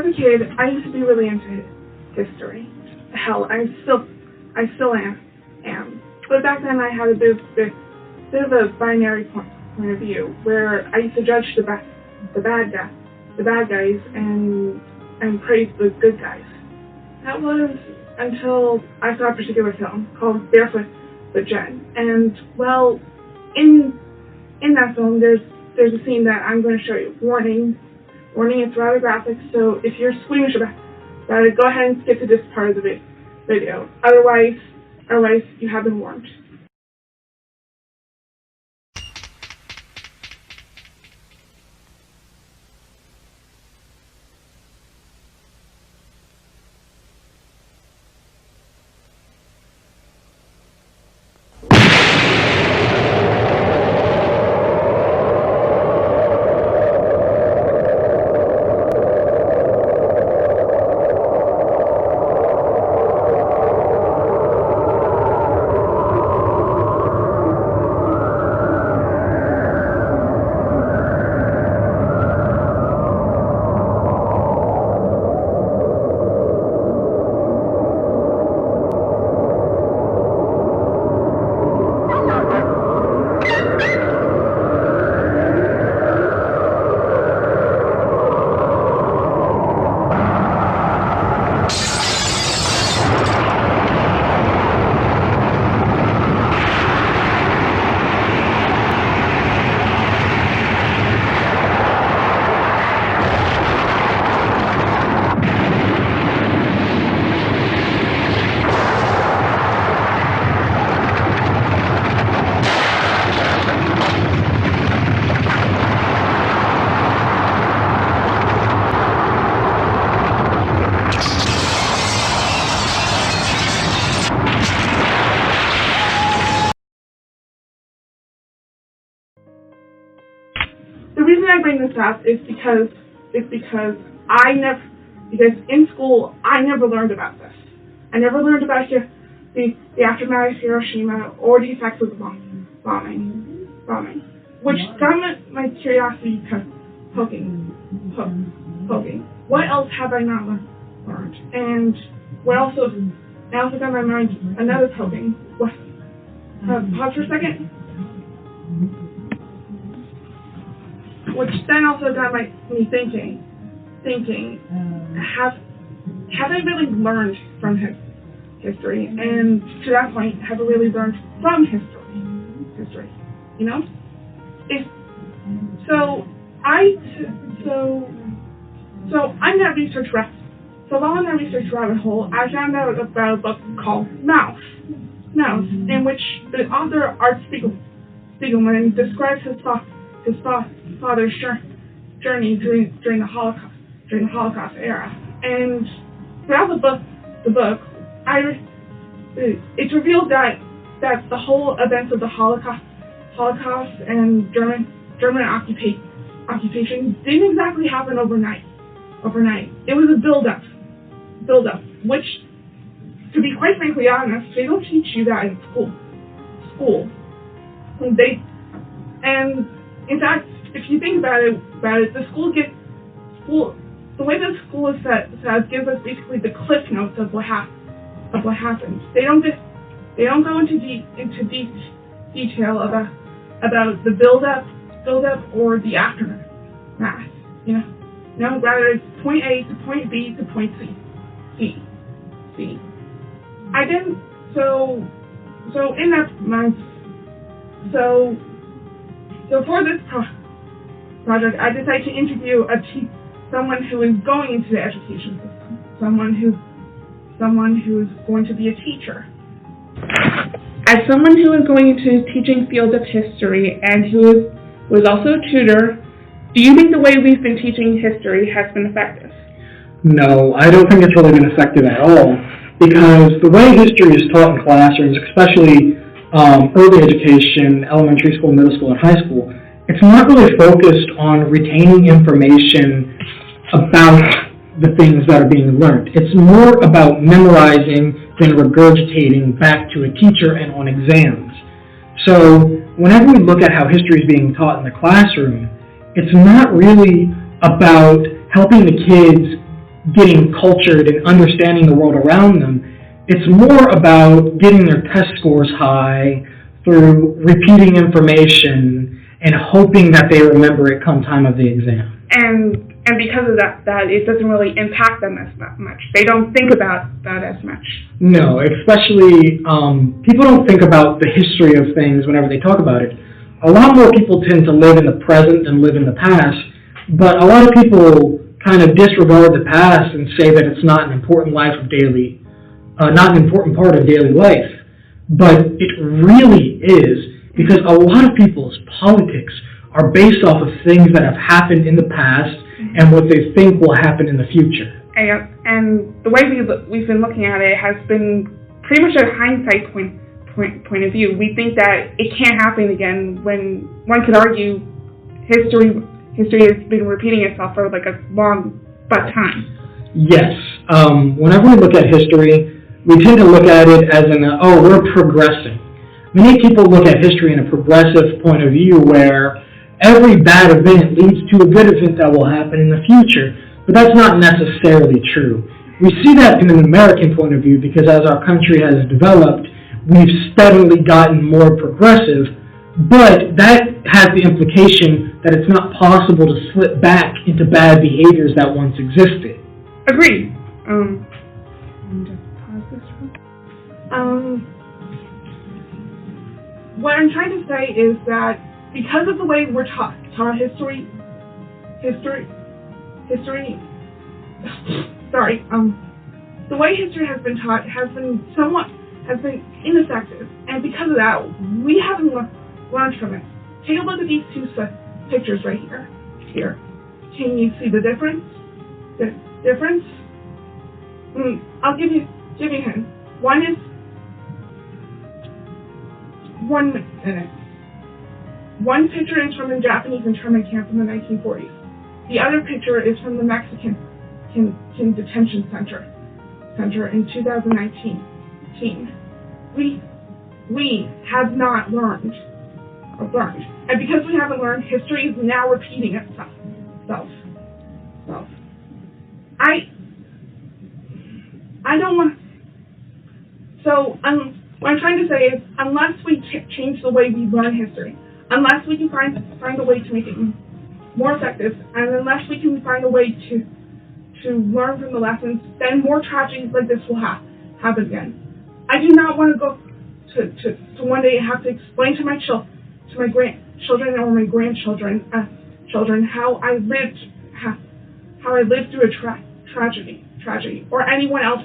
as a kid, I used to be really into history. Hell, I still am. But back then, I had a bit of a binary point of view where I used to judge the bad guys, and praise the good guys. That was until I saw a particular film called Barefoot Jen, and well, in that film, there's a scene that I'm going to show you. Warning, it's rather graphic, so if you're squeamish about it, go ahead and skip to this part of the video. Otherwise, you have been warned. The reason I bring this up is because in school I never learned about this. I never learned about the aftermath of Hiroshima or the effects of the bombing, which got my curiosity poking. What else have I not learned? And what also got my mind another poking. What? Pause for a second. Which then also got me thinking, have I really learned from history? And to that point, have I really learned from history? You know? So I'm that research rabbit. So while in that research rabbit hole, I found out about a book called Mouse, in which the author Art Spiegelman describes his father's journey during the Holocaust era, and throughout the book, it's revealed that the whole events of the Holocaust and German occupation didn't exactly happen overnight. It was a build-up, which, to be quite frankly honest, they don't teach you that in school. And in fact, if you think about it, the way the school is set gives us basically the cliff notes of what happens. They don't go into detail about the build-up or the aftermath. Rather it's point A to point B to point C. I didn't. So in that month. So for this project, I decided to interview someone who is going into the education system, someone who is going to be a teacher. As someone who is going into teaching field of history and who was also a tutor, do you think the way we've been teaching history has been effective? No, I don't think it's really been effective at all, because the way history is taught in classrooms, especially early education, elementary school, middle school, and high school, it's not really focused on retaining information about the things that are being learned. It's more about memorizing than regurgitating back to a teacher and on exams. So whenever we look at how history is being taught in the classroom, it's not really about helping the kids getting cultured and understanding the world around them. It's more about getting their test scores high through repeating information and hoping that they remember it come time of the exam. And because of that it doesn't really impact them as much. They don't think about that as much. No, especially people don't think about the history of things whenever they talk about it. A lot more people tend to live in the present than live in the past, but a lot of people kind of disregard the past and say that it's not an important not an important part of daily life. But it really is, because a lot of people's politics are based off of things that have happened in the past and what they think will happen in the future. And the way we've been looking at it has been pretty much a hindsight point of view. We think that it can't happen again, when one could argue history has been repeating itself for like a long time. Yes. Whenever we look at history, we tend to look at it as we're progressing. Many people look at history in a progressive point of view where every bad event leads to a good event that will happen in the future, but that's not necessarily true. We see that in an American point of view because as our country has developed, we've steadily gotten more progressive, but that has the implication that it's not possible to slip back into bad behaviors that once existed. Agreed. What I'm trying to say is that because of the way we're taught history, the way history has been taught has been ineffective, and because of that, we haven't learned from it. Take a look at these two pictures right here. Here, can you see the difference? I'll give you a hint. One is 1 minute. One picture is from a Japanese internment camp in the 1940s. The other picture is from the Mexican detention center in 2019. We have not learned. And because we haven't learned, history is now repeating itself. I don't want. So what I'm trying to say is, unless we change the way we learn history, unless we can find a way to make it more effective, and unless we can find a way to learn from the lessons, then more tragedies like this will happen again. I do not want to go to one day have to explain to my grandchildren or my grandchildren how I lived through a tragedy, or anyone else